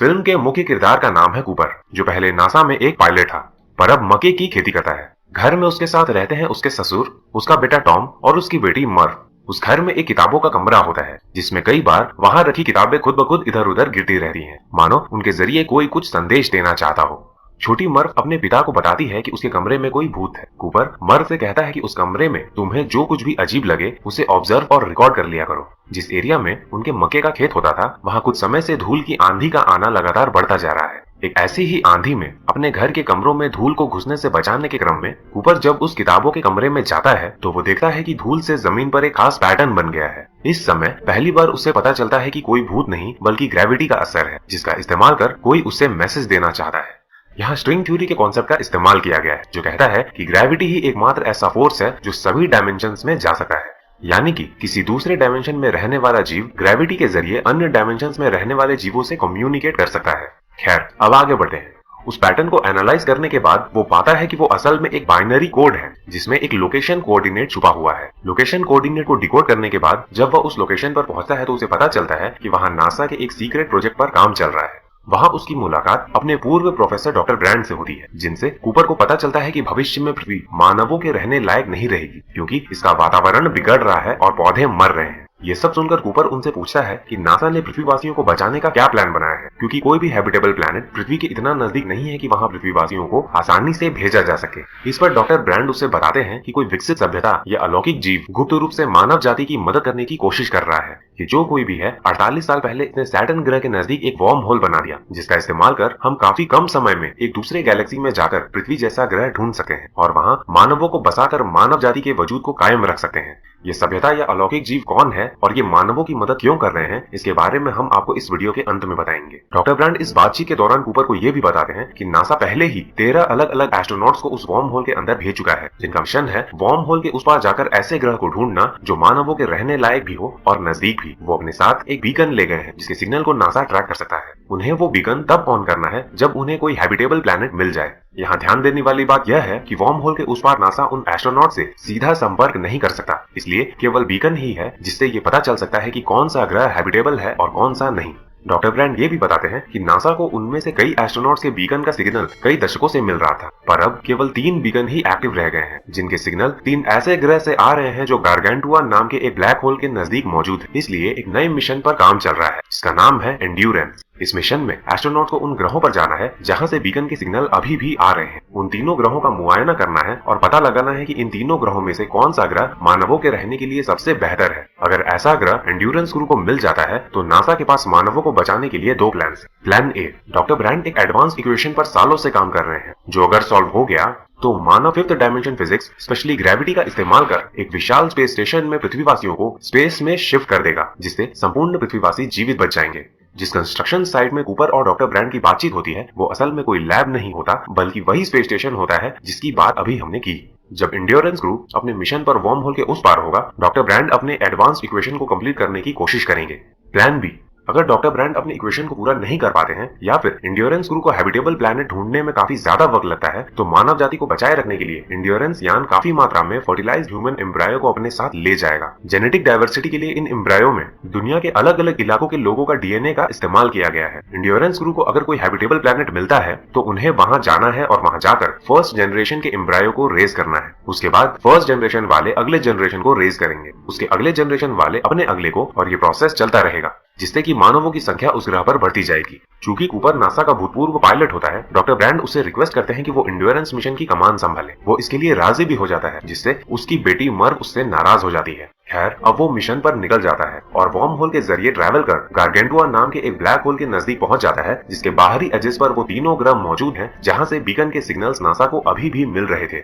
Film के मुख्य किरदार का नाम है कूपर, जो पहले नासा में एक पायलट था, पर अब मक्के की खेती करता है। घर में उसके साथ रहते हैं उसके ससुर, उसका बेटा टॉम और उसकी बेटी मर्व। उस घर में एक किताबों का कमरा होता है, जिसमें कई बार वहां रखी किताबें खुद ब खुद इधर उधर गिरती रहती हैं, मानो उनके जरिए कोई कुछ संदेश देना चाहता हो। छोटी मर्व अपने पिता को बताती है कि उसके कमरे में कोई भूत है। कूपर मर्व से कहता है कि उस कमरे में तुम्हें जो कुछ भी अजीब लगे उसे ऑब्जर्व और रिकॉर्ड कर लिया करो। जिस एरिया में उनके मक्के का खेत होता था, वहाँ कुछ समय से धूल की आंधी का आना लगातार बढ़ता जा रहा है। एक ऐसी ही आंधी में अपने घर के कमरों में धूल को घुसने से बचाने के क्रम में कूपर जब उस किताबों के कमरे में जाता है, तो वो देखता है कि धूल से जमीन पर एक खास पैटर्न बन गया है। इस समय पहली बार उसे पता चलता है कि कोई भूत नहीं बल्कि ग्रेविटी का असर है, जिसका इस्तेमाल कर कोई उससे मैसेज देना चाहता है। यहाँ स्ट्रिंग थ्योरी के कॉन्सेप्ट का इस्तेमाल किया गया है, जो कहता है कि ग्रेविटी ही एकमात्र ऐसा फोर्स है जो सभी डायमेंशंस में जा सकता है। यानी कि किसी दूसरे डायमेंशन में रहने वाला जीव ग्रेविटी के जरिए अन्य डायमेंशंस में रहने वाले जीवों से कम्युनिकेट कर सकता है। खैर, अब आगे बढ़ते हैं। उस पैटर्न को एनालाइज करने के बाद वो पाता है कि वो असल में एक बाइनरी कोड है, जिसमें एक लोकेशन कोऑर्डिनेट छुपा हुआ है। लोकेशन कोऑर्डिनेट को डिकोड करने के बाद जब वह उस लोकेशन पर पहुंचता है, तो उसे पता चलता है कि वहां नासा के एक सीक्रेट प्रोजेक्ट पर काम चल रहा है। वहां उसकी मुलाकात अपने पूर्व प्रोफेसर डॉक्टर ब्रैंड से होती है, जिनसे कूपर को पता चलता है कि भविष्य में पृथ्वी मानवों के रहने लायक नहीं रहेगी, क्योंकि इसका वातावरण बिगड़ रहा है और पौधे मर रहे हैं। ये सब सुनकर कूपर उनसे पूछता है कि नासा ने पृथ्वीवासियों को बचाने का क्या प्लान बनाया है, क्योंकि कोई भी हैबिटेबल प्लैनेट पृथ्वी के इतना नजदीक नहीं है कि वहां पृथ्वीवासियों को आसानी से भेजा जा सके। इस पर डॉक्टर ब्रैंड उससे बताते हैं कि कोई विकसित सभ्यता या अलौकिक जीव गुप्त रूप से मानव जाति की मदद करने की कोशिश कर रहा है। कि जो कोई भी है 48 साल पहले इसने सैटर्न ग्रह के नजदीक एक वार्म होल बना दिया, जिसका इस्तेमाल कर हम काफी कम समय में एक दूसरे गैलेक्सी में जाकर पृथ्वी जैसा ग्रह ढूंढ सके हैं और वहां मानवों को बसाकर मानव जाति के वजूद को कायम रख सकते हैं। ये सभ्यता या अलौकिक जीव कौन है और ये मानवों की मदद क्यों कर रहे हैं, इसके बारे में हम आपको इस वीडियो के अंत में बताएंगे। डॉक्टर ब्रैंड इस बातचीत के दौरान कूपर को ये भी बताते हैं कि नासा पहले ही 13 अलग अलग एस्ट्रोनॉट्स को उस वार्म होल के अंदर भेज चुका है, जिनका मिशन है वार्म होल के उस पार जाकर ऐसे ग्रह को ढूंढना जो मानवों के रहने लायक भी हो और नजदीक भी। वो अपने साथ एक बीकन ले गए हैं, जिसके सिग्नल को नासा ट्रैक कर सकता है। उन्हें वो बीकन तब ऑन करना है जब उन्हें कोई हैबिटेबल प्लैनेट मिल जाए। यहाँ ध्यान देने वाली बात यह है कि वार्म होल के उस पार नासा उन एस्ट्रोनॉट से सीधा संपर्क नहीं कर सकता, इसलिए केवल बीकन ही है जिससे ये पता चल सकता है कि कौन सा ग्रह हैबिटेबल है और कौन सा नहीं। डॉक्टर ब्रैंड ये भी बताते हैं कि नासा को उनमें से कई एस्ट्रोनॉट्स के बीकन का सिग्नल कई दशकों से मिल रहा था, पर अब केवल 3 बीकन ही एक्टिव रह गए हैं, जिनके सिग्नल 3 ऐसे ग्रह से आ रहे हैं जो गारगेंटुआ नाम के एक ब्लैक होल के नजदीक मौजूद है। इसलिए एक नए मिशन पर काम चल रहा है, जिसका नाम है एंड्योरेंस। इस मिशन में एस्ट्रोनॉट को उन ग्रहों पर जाना है जहां से बीकन के सिग्नल अभी भी आ रहे हैं। उन तीनों ग्रहों का मुआयना करना है और पता लगाना है कि इन तीनों ग्रहों में से कौन सा ग्रह मानवों के रहने के लिए सबसे बेहतर है। अगर ऐसा ग्रह एंड्योरेंस क्रू को मिल जाता है, तो नासा के पास मानवों को बचाने के लिए 2 प्लान है। प्लान ए, डॉक्टर ब्रैंड एक एडवांस इक्वेशन पर सालों से काम कर रहे हैं, जो अगर सॉल्व हो गया तो मानव 5th dimension physics, specially gravity का इस्तेमाल कर एक विशाल स्पेस स्टेशन में पृथ्वीवासियों को स्पेस में शिफ्ट कर देगा, जिससे संपूर्ण पृथ्वीवासी जीवित बच जाएंगे। जिस कंस्ट्रक्शन साइट में कूपर और डॉक्टर ब्रैंड की बातचीत होती है, वो असल में कोई लैब नहीं होता, बल्कि वही स्पेस स्टेशन होता है जिसकी बात अभी हमने की। जब एंड्योरेंस क्रू अपने मिशन पर वार्म होल के उस पार होगा, डॉक्टर ब्रैंड अपने एडवांस इक्वेशन को कंप्लीट करने की कोशिश करेंगे। प्लान बी, अगर डॉक्टर ब्रैंड अपनी इक्वेशन को पूरा नहीं कर पाते हैं या फिर एंड्योरेंस क्रू को हैबिटेबल प्लैनेट ढूंढने में काफी ज्यादा वक्त लगता है, तो मानव जाति को बचाए रखने के लिए एंड्योरेंस यान काफी मात्रा में फर्टिलाइज्ड ह्यूमन एम्ब्रायो को अपने साथ ले जाएगा। जेनेटिक डाइवर्सिटी के लिए इन एम्ब्रायो में दुनिया के अलग अलग इलाकों के लोगों का डीएनए का इस्तेमाल किया गया है। एंड्योरेंस क्रू को अगर कोई हैबिटेबल प्लैनेट मिलता है, तो उन्हें वहां जाना है और वहां जाकर फर्स्ट जनरेशन के एम्ब्रायो को रेज करना है। उसके बाद फर्स्ट जनरेशन वाले अगले जनरेशन को रेज करेंगे, उसके अगले जनरेशन वाले अपने अगले को, और ये प्रोसेस चलता रहेगा, जिससे कि मानवों की संख्या उस ग्रह पर बढ़ती जाएगी। चूंकि कूपर नासा का भूतपूर्व पायलट होता है, डॉक्टर ब्रैंड उससे रिक्वेस्ट करते हैं कि वो एंड्योरेंस मिशन की कमान संभाले। वो इसके लिए राजी भी हो जाता है, जिससे उसकी बेटी मर्व उससे नाराज हो जाती है। खैर, अब वो मिशन पर निकल जाता है और वार्म होल के जरिए ट्रैवल कर गारगेंटुआ नाम के एक ब्लैक होल के नजदीक पहुंच जाता है, जिसके बाहरी एजेस पर वो तीनों ग्रह मौजूद हैं, जहां से बीकन के सिग्नल्स नासा को अभी भी मिल रहे थे।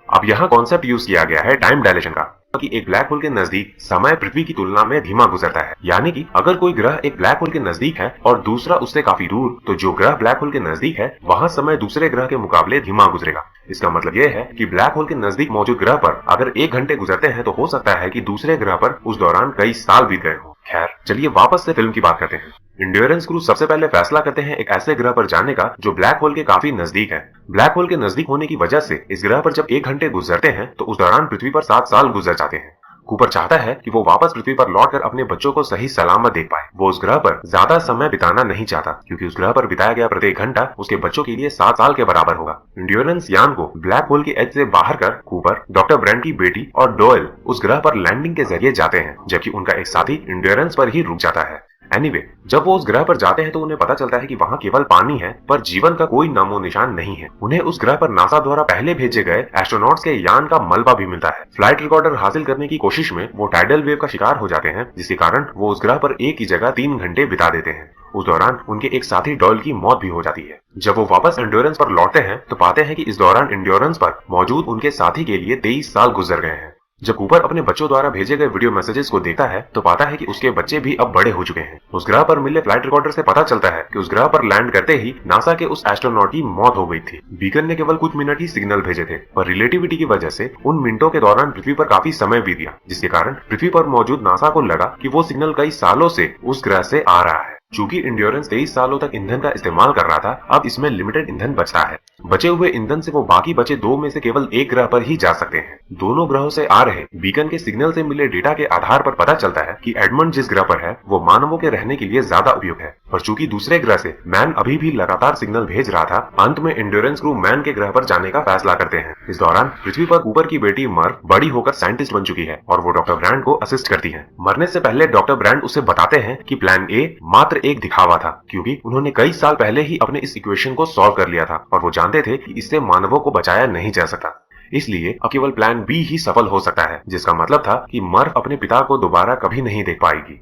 अब यहाँ कॉन्सेप्ट यूज किया गया है टाइम डायलेशन का, कि एक ब्लैक होल के नजदीक समय पृथ्वी की तुलना में धीमा गुजरता है। यानी कि अगर कोई ग्रह एक ब्लैक होल के नजदीक है और दूसरा उससे काफी दूर, तो जो ग्रह ब्लैक होल के नजदीक है वहां समय दूसरे ग्रह के मुकाबले धीमा गुजरेगा। इसका मतलब यह है कि ब्लैक होल के नजदीक मौजूद ग्रह पर अगर 1 घंटे गुजरते हैं, तो हो सकता है कि दूसरे ग्रह पर उस दौरान कई साल बीत गए हों। खैर, चलिए वापस से फिल्म की बात करते हैं। एंड्योरेंस क्रू सबसे पहले फैसला करते हैं एक ऐसे ग्रह पर जाने का जो ब्लैक होल के काफी नजदीक है। ब्लैक होल के नजदीक होने की वजह से इस ग्रह पर जब 1 घंटे गुजरते हैं, तो उस दौरान पृथ्वी पर 7 साल गुजर जाते हैं। कूपर चाहता है कि वो वापस पृथ्वी पर लौटकर अपने बच्चों को सही सलामत देख पाए। वो उस ग्रह पर ज्यादा समय बिताना नहीं चाहता, क्योंकि उस ग्रह पर बिताया गया प्रत्येक घंटा उसके बच्चों के लिए 7 साल के बराबर होगा। एंड्योरेंस यान को ब्लैक होल के एज से बाहर कर कूपर, डॉक्टर ब्रेंट की बेटी और डोयल उस ग्रह पर लैंडिंग के जरिए जाते हैं, जबकि उनका एक साथी एंड्योरेंस पर ही रुक जाता है। एनीवे, जब वो उस ग्रह पर जाते हैं तो उन्हें पता चलता है कि वहाँ केवल पानी है, पर जीवन का कोई नामो निशान नहीं है। उन्हें उस ग्रह पर नासा द्वारा पहले भेजे गए एस्ट्रोनॉट्स के यान का मलबा भी मिलता है। फ्लाइट रिकॉर्डर हासिल करने की कोशिश में वो टाइडल वेव का शिकार हो जाते हैं, जिसके कारण वो उस ग्रह पर एक ही जगह 3 घंटे बिता देते हैं। उस दौरान उनके एक साथी डॉयल की मौत भी हो जाती है। जब वो वापस एंड्योरेंस पर लौटते हैं तो पाते हैं कि इस दौरान एंड्योरेंस पर मौजूद उनके साथी के लिए 23 साल गुजर गए हैं। जब कूपर अपने बच्चों द्वारा भेजे गए वीडियो मैसेजेस को देखता है तो पाता है कि उसके बच्चे भी अब बड़े हो चुके हैं। उस ग्रह पर मिले फ्लाइट रिकॉर्डर से पता चलता है कि उस ग्रह पर लैंड करते ही नासा के उस एस्ट्रोनॉट की मौत हो गई थी। बीकन ने केवल कुछ मिनट ही सिग्नल भेजे थे, पर रिलेटिविटी की वजह से उन मिनटों के दौरान पृथ्वी पर काफी समय बीत गया, जिसके कारण पृथ्वी पर मौजूद नासा को लगा कि वो सिग्नल कई सालों से उस ग्रह से आ रहा है। चूंकि एंड्योरेंस 23 सालों तक ईंधन का इस्तेमाल कर रहा था, अब इसमें लिमिटेड ईंधन बचता है। बचे हुए ईंधन से वो बाकी बचे 2 में से केवल एक ग्रह पर ही जा सकते हैं। दोनों ग्रहों से आ रहे बीकन के सिग्नल से मिले डेटा के आधार पर पता चलता है कि एडमंड जिस ग्रह पर है वो मानवों के रहने के लिए ज्यादा उपयुक्त है। पर चूंकि दूसरे ग्रह से मैन अभी भी लगातार सिग्नल भेज रहा था, अंत में एंड्योरेंस क्रू मैन के ग्रह पर जाने का फैसला करते हैं। इस दौरान पृथ्वी पर कूपर की बेटी मर्व बड़ी होकर साइंटिस्ट बन चुकी है और वो डॉक्टर ब्रैंड को असिस्ट करती है। मरने से पहले डॉक्टर ब्रैंड उसे बताते हैं कि प्लान ए मात्र एक दिखावा था, क्योंकि उन्होंने कई साल पहले ही अपने इस इक्वेशन को सॉल्व कर लिया था और वो जानते थे कि इससे मानवों को बचाया नहीं जा सकता। इसलिए अब केवल प्लान बी ही सफल हो सकता है, जिसका मतलब था कि मर्व अपने पिता को दोबारा कभी नहीं देख पाएगी।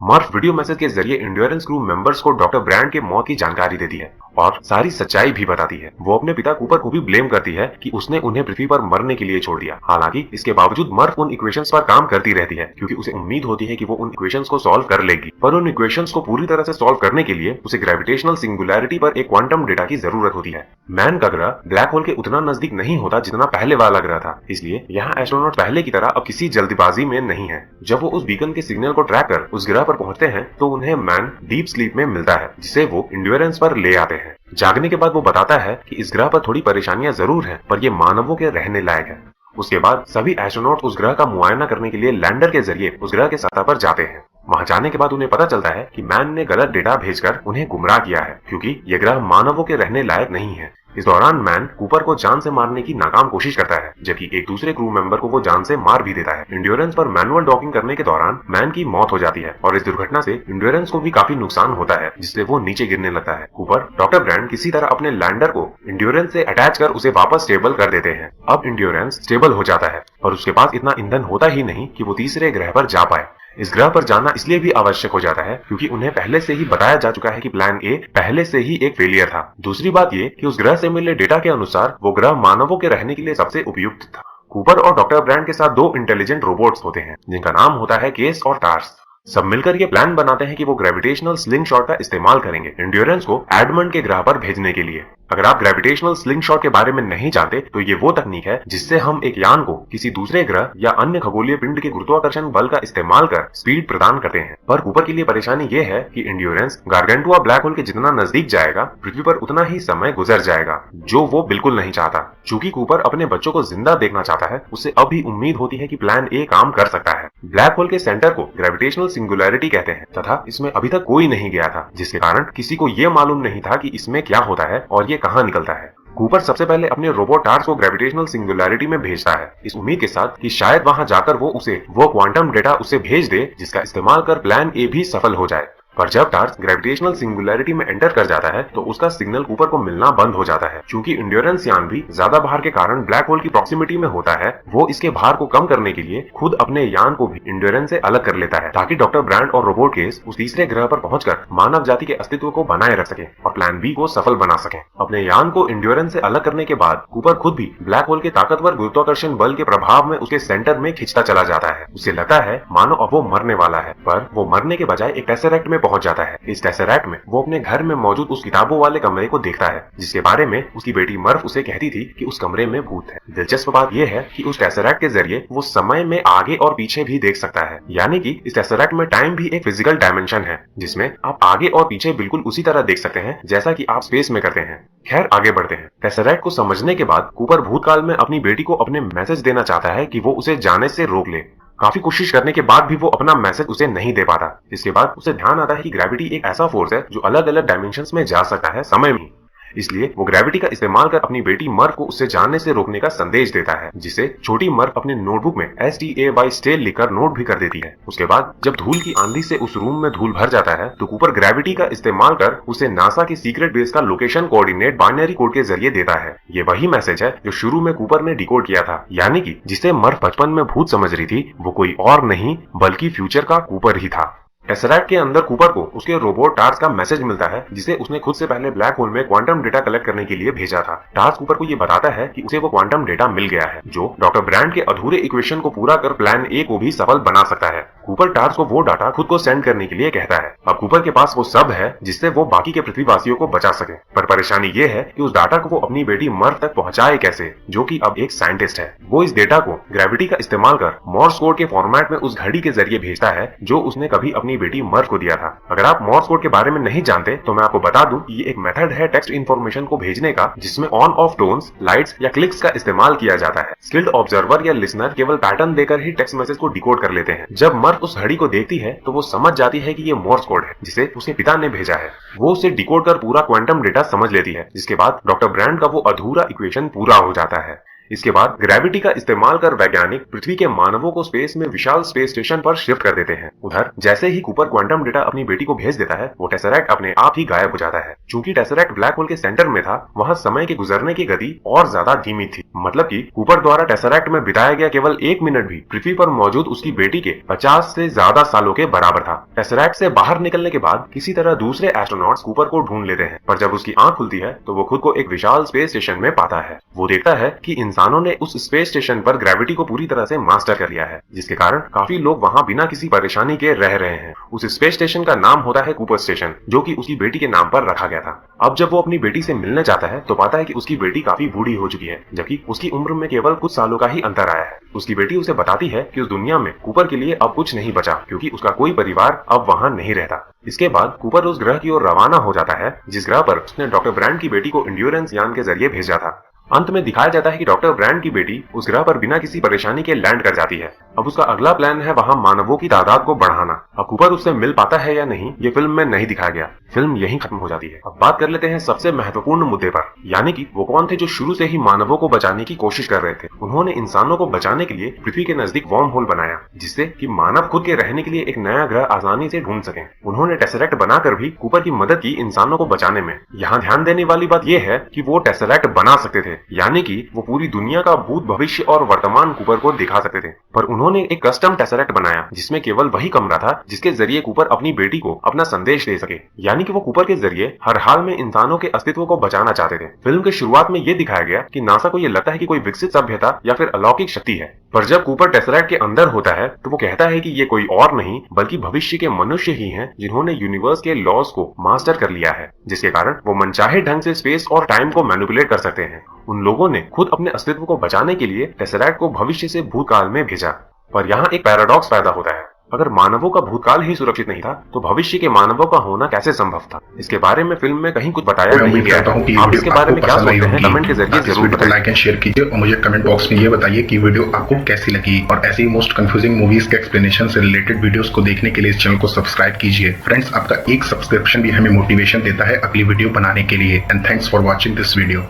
मर्व वीडियो मैसेज के जरिए एंड्योरेंस क्रू मेंबर्स को डॉक्टर ब्रैंड के मौत की जानकारी देती है और सारी सच्चाई भी बताती है। वो अपने पिता कूपर को भी ब्लेम करती है कि उसने उन्हें पृथ्वी पर मरने के लिए छोड़ दिया। हालांकि इसके बावजूद मर्व उन इक्वेशंस पर काम करती रहती है, क्योंकि उसे उम्मीद होती है कि वो उन इक्वेशंस को सॉल्व कर लेगी। पर उन इक्वेशंस को पूरी तरह से सॉल्व करने के लिए उसे ग्रेविटेशनल सिंगुलैरिटी पर एक क्वांटम डेटा की जरूरत होती है। मैन का ग्रह ब्लैक होल के उतना नजदीक नहीं होता जितना पहले वाला ग्रह था, इसलिए यहाँ एस्ट्रोनॉट पहले की तरह अब किसी जल्दबाजी में नहीं है। जब वो उस बीकन के सिग्नल को ट्रैक कर उस ग्रह पर पहुंचते हैं तो उन्हें मैन डीप स्लीप में मिलता है, जिसे वो एंड्योरेंस पर ले आते हैं। जागने के बाद वो बताता है कि इस ग्रह पर थोड़ी परेशानियां जरूर हैं, पर ये मानवों के रहने लायक है। उसके बाद सभी एस्ट्रोनॉट उस ग्रह का मुआयना करने के लिए लैंडर के जरिए उस ग्रह के सतह पर जाते हैं। वहां जाने के बाद उन्हें पता चलता है कि मैन ने गलत डेटा भेजकर उन्हें गुमराह किया है, क्योंकि ये ग्रह मानवों के रहने लायक नहीं है। इस दौरान मैन कूपर को जान से मारने की नाकाम कोशिश करता है, जबकि एक दूसरे क्रू मेंबर को वो जान से मार भी देता है। एंड्योरेंस पर मैनुअल डॉकिंग करने के दौरान मैन की मौत हो जाती है और इस दुर्घटना से एंड्योरेंस को भी काफी नुकसान होता है, जिससे वो नीचे गिरने लगता है। कूपर डॉक्टर ब्रैंड किसी तरह अपने लैंडर को एंड्योरेंस से अटैच कर उसे वापस स्टेबल कर देते हैं। अब एंड्योरेंस स्टेबल हो जाता है और उसके पास इतना ईंधन होता ही नहीं कि वो तीसरे ग्रह पर जा पाए। इस ग्रह पर जाना इसलिए भी आवश्यक हो जाता है क्योंकि उन्हें पहले से ही बताया जा चुका है कि प्लान ए पहले से ही एक फेलियर था। दूसरी बात ये कि उस ग्रह से मिले डेटा के अनुसार वो ग्रह मानवों के रहने के लिए सबसे उपयुक्त था। कूपर और डॉक्टर ब्रैंड के साथ 2 इंटेलिजेंट रोबोट्स होते हैं, जिनका नाम होता है केस और टार्स। सब मिलकर ये प्लान बनाते हैं कि वो ग्रेविटेशनल स्लिंग शॉट का इस्तेमाल करेंगे एंड्योरेंस को एडमंड के ग्रह पर भेजने के लिए। अगर आप ग्रेविटेशनल स्लिंग शॉट के बारे में नहीं जानते तो ये वो तकनीक है जिससे हम एक यान को किसी दूसरे ग्रह या अन्य खगोलीय पिंड के गुरुत्वाकर्षण बल का इस्तेमाल कर स्पीड प्रदान करते हैं। पर कूपर के लिए परेशानी ये है कि एंड्योरेंस गारगेंटुआ ब्लैक होल के जितना नजदीक जाएगा पृथ्वी पर उतना ही समय गुजर जाएगा, जो वो बिल्कुल नहीं चाहता। चूंकि कूपर अपने बच्चों को जिंदा देखना चाहता है, उसे अब भी उम्मीद होती है कि प्लान ए काम कर सकता है। ब्लैक होल के सेंटर को ग्रेविटेशनल सिंगुलैरिटी कहते हैं तथा इसमें अभी तक कोई नहीं गया था, जिसके कारण किसी को ये मालूम नहीं था कि इसमें क्या होता है और ये कहाँ निकलता है। कूपर सबसे पहले अपने रोबोट टार्स को ग्रेविटेशनल सिंगुलैरिटी में भेजता है, इस उम्मीद के साथ कि शायद वहां जाकर वो क्वांटम डेटा उसे भेज दे जिसका इस्तेमाल कर प्लान ए भी सफल हो जाए। पर जब टार्स ग्रेविटेशनल सिंगुलैरिटी में एंटर कर जाता है तो उसका सिग्नल कूपर को मिलना बंद हो जाता है। चूंकि एंड्योरेंस यान भी ज्यादा भार के कारण ब्लैक होल की प्रॉक्सिमिटी में होता है, वो इसके भार को कम करने के लिए खुद अपने यान को भी एंड्योरेंस से अलग कर लेता है, ताकि डॉक्टर ब्रैंड और रोबोट केस उस तीसरे ग्रह पर पहुंचकर मानव जाति के अस्तित्व को बनाए रख सके और प्लान बी को सफल बना सके। अपने यान को एंड्योरेंस से अलग करने के बाद कूपर खुद भी ब्लैक होल के ताकतवर गुरुत्वाकर्षण बल के प्रभाव में उसके सेंटर में खिंचता चला जाता है। उसे लगता है मानो अब वो मरने वाला है, पर वो मरने के बजाय एक टेसरेक्ट में पहुंच जाता है। इस टेसरेक्ट में वो अपने घर में मौजूद उस किताबों वाले कमरे को देखता है, जिसके बारे में उसकी बेटी मर्व उसे कहती थी कि उस कमरे में भूत है। दिलचस्प बात यह है कि उस टेसरेक्ट के जरिए वो समय में आगे और पीछे भी देख सकता है, यानी कि इस टेसरेक्ट में टाइम भी एक फिजिकल डायमेंशन है, जिसमें आप आगे और पीछे बिल्कुल उसी तरह देख सकते हैं जैसा कि आप स्पेस में करते हैं। खैर, आगे बढ़ते हैं। टेसरेक्ट को समझने के बाद कूपर भूतकाल में अपनी बेटी को अपने मैसेज देना चाहता है कि वो उसे जाने से रोक ले। काफी कोशिश करने के बाद भी वो अपना मैसेज उसे नहीं दे पाता। इसके बाद उसे ध्यान आता है कि ग्रेविटी एक ऐसा फोर्स है जो अलग अलग डायमेंशंस में जा सकता है समय में। इसलिए वो ग्रेविटी का इस्तेमाल कर अपनी बेटी मर्व को उससे जानने से रोकने का संदेश देता है, जिसे छोटी मर्व अपने नोटबुक में STAY लिखकर नोट भी कर देती है। उसके बाद जब धूल की आंधी से उस रूम में धूल भर जाता है तो कूपर ग्रेविटी का इस्तेमाल कर उसे नासा की सीक्रेट बेस का लोकेशन कोऑर्डिनेट बाइनरी कोड के जरिए देता है। ये वही मैसेज है जो शुरू में कूपर ने डिकोड किया था, यानी कि जिसे मर्व बचपन में भूत समझ रही थी वो कोई और नहीं बल्कि फ्यूचर का कूपर ही था। टेसरैक्ट के अंदर कूपर को उसके रोबोट टार्स का मैसेज मिलता है, जिसे उसने खुद से पहले ब्लैक होल में क्वांटम डेटा कलेक्ट करने के लिए भेजा था। टार्स कूपर को ये बताता है कि उसे वो क्वांटम डेटा मिल गया है जो डॉक्टर ब्रांड के अधूरे इक्वेशन को पूरा कर प्लान ए को भी सफल बना सकता है। कूपर टार्स को वो डाटा खुद को सेंड करने के लिए कहता है। अब कूपर के पास वो सब है जिससे वो बाकी के पृथ्वीवासियों को बचा सके, पर परेशानी ये है कि उस डाटा को वो अपनी बेटी मर्व तक पहुंचाए कैसे, जो कि अब एक साइंटिस्ट है। वो इस डेटा को ग्रेविटी का इस्तेमाल कर मॉर्स कोड के फॉर्मेट में उस घड़ी के जरिए भेजता है जो उसने कभी अपनी बेटी मर्व को दिया था। अगर आप मॉर्स कोड के बारे में नहीं जानते तो मैं आपको बता दूं कि ये एक मेथड है टेक्स्ट इन्फॉर्मेशन को भेजने का, जिसमें ऑन ऑफ टोन्स, लाइट्स या क्लिक्स का इस्तेमाल किया जाता है। स्किल्ड ऑब्जर्वर या लिसनर केवल पैटर्न देकर ही टेक्स्ट मैसेज को डिकोड कर लेते हैं। जब मर्व उस घड़ी को देखती है तो वो समझ जाती है कि ये मॉर्स कोड है जिसे उसके पिता ने भेजा है। वो उसे डिकोड कर पूरा क्वांटम डेटा समझ लेती है, जिसके बाद डॉक्टर ब्रांड का वो अधूरा इक्वेशन पूरा हो जाता है। इसके बाद ग्रेविटी का इस्तेमाल कर वैज्ञानिक पृथ्वी के मानवों को स्पेस में विशाल स्पेस स्टेशन पर शिफ्ट कर देते हैं। उधर जैसे ही कूपर क्वांटम डेटा अपनी बेटी को भेज देता है वो टेसरैक्ट अपने आप ही गायब हो जाता है। चूंकि टेसरैक्ट ब्लैक होल के सेंटर में था, वहां समय के गुजरने की गति और ज्यादा धीमी थी। मतलब कि कूपर द्वारा टेसरैक्ट में बिताया गया केवल 1 मिनट भी पृथ्वी पर मौजूद उसकी बेटी के 50 से ज्यादा सालों के बराबर था। टेसरैक्ट से बाहर निकलने के बाद किसी तरह दूसरे एस्ट्रोनॉट्स कूपर को ढूंढ लेते हैं, पर जब उसकी आंख खुलती है तो वो खुद को एक विशाल स्पेस स्टेशन में पाता है। वो देखता है कि इंसानों ने उस स्पेस स्टेशन पर ग्रेविटी को पूरी तरह से मास्टर कर लिया है, जिसके कारण काफी लोग वहां बिना किसी परेशानी के रह रहे हैं। उस स्पेस स्टेशन का नाम होता है कूपर स्टेशन, जो कि उसकी बेटी के नाम पर रखा गया था। अब जब वो अपनी बेटी से मिलने जाता है तो पाता है कि उसकी बेटी काफी बूढ़ी हो चुकी है, जबकि उसकी उम्र में केवल कुछ सालों का ही अंतर आया है। उसकी बेटी उसे बताती है कि उस दुनिया में कूपर के लिए अब कुछ नहीं बचा, क्योंकि उसका कोई परिवार अब वहां नहीं रहता। इसके बाद कूपर उस ग्रह की ओर रवाना हो जाता है जिस ग्रह पर उसने डॉक्टर ब्रांड की बेटी को इंड्योरेंस यान के जरिए भेजा था। अंत में दिखाया जाता है कि डॉक्टर ब्रांड की बेटी उस ग्रह पर बिना किसी परेशानी के लैंड कर जाती है। अब उसका अगला प्लान है वहां मानवों की तादाद को बढ़ाना। अब कूपर उससे मिल पाता है या नहीं ये फिल्म में नहीं दिखाया गया। फिल्म यहीं खत्म हो जाती है। अब बात कर लेते हैं सबसे महत्वपूर्ण मुद्दे पर, यानी कि वो कौन थे जो शुरू से ही मानवों को बचाने की कोशिश कर रहे थे। उन्होंने इंसानों को बचाने के लिए पृथ्वी के नजदीक वर्म होल बनाया, जिससे कि मानव खुद के रहने के लिए एक नया ग्रह आसानी से ढूंढ सके। उन्होंने टेसरैक्ट बनाकर भी कूपर की मदद की इंसानों को बचाने में। यहाँ ध्यान देने वाली बात यह है कि वो टेसरैक्ट बना सकते थे, यानी कि वो पूरी दुनिया का भूत, भविष्य और वर्तमान कूपर को दिखा सकते थे। पर उन्होंने एक कस्टम टेसरैक्ट बनाया जिसमें केवल वही कमरा था जिसके जरिए कूपर अपनी बेटी को अपना संदेश दे सके, यानी कि वो कूपर के जरिए हर हाल में इंसानों के अस्तित्व को बचाना चाहते थे। फिल्म के शुरुआत में ये दिखाया गया कि नासा को ये लगता है कि कोई विकसित सभ्यता या फिर अलौकिक शक्ति है, पर जब कूपर टेसरैक्ट के अंदर होता है तो वो कहता है कि ये कोई और नहीं बल्कि भविष्य के मनुष्य ही हैं जिन्होंने यूनिवर्स के लॉज को मास्टर कर लिया है, जिसके कारण वो मनचाहे ढंग से स्पेस और टाइम को मैनिपुलेट कर सकते हैं। उन लोगों ने खुद अपने अस्तित्व को बचाने के लिए टेसरैक्ट को भविष्य से भूतकाल में भेजा। पर यहाँ एक पैराडॉक्स पैदा होता है। अगर मानवों का भूतकाल ही सुरक्षित नहीं था तो भविष्य के मानवों का होना कैसे संभव था? इसके बारे में फिल्म में कहीं कुछ बताया नहीं गया है। आप इसके बारे में क्या सोचते हैं? कमेंट के जरिए जरूर बताएं। लाइक एंड शेयर कीजिए और मुझे कमेंट बॉक्स में ये बताइए कि वीडियो आपको कैसी लगी, और ऐसी मोस्ट कंफ्यूजिंग मूवीज के एक्सप्लेनेशन से रिलेटेड वीडियोस को देखने के लिए इस चैनल को सब्सक्राइब कीजिए। फ्रेंड्स, आपका एक सब्सक्रिप्शन भी हमें मोटिवेशन देता है अगली वीडियो बनाने के लिए। And thanks for watching this video.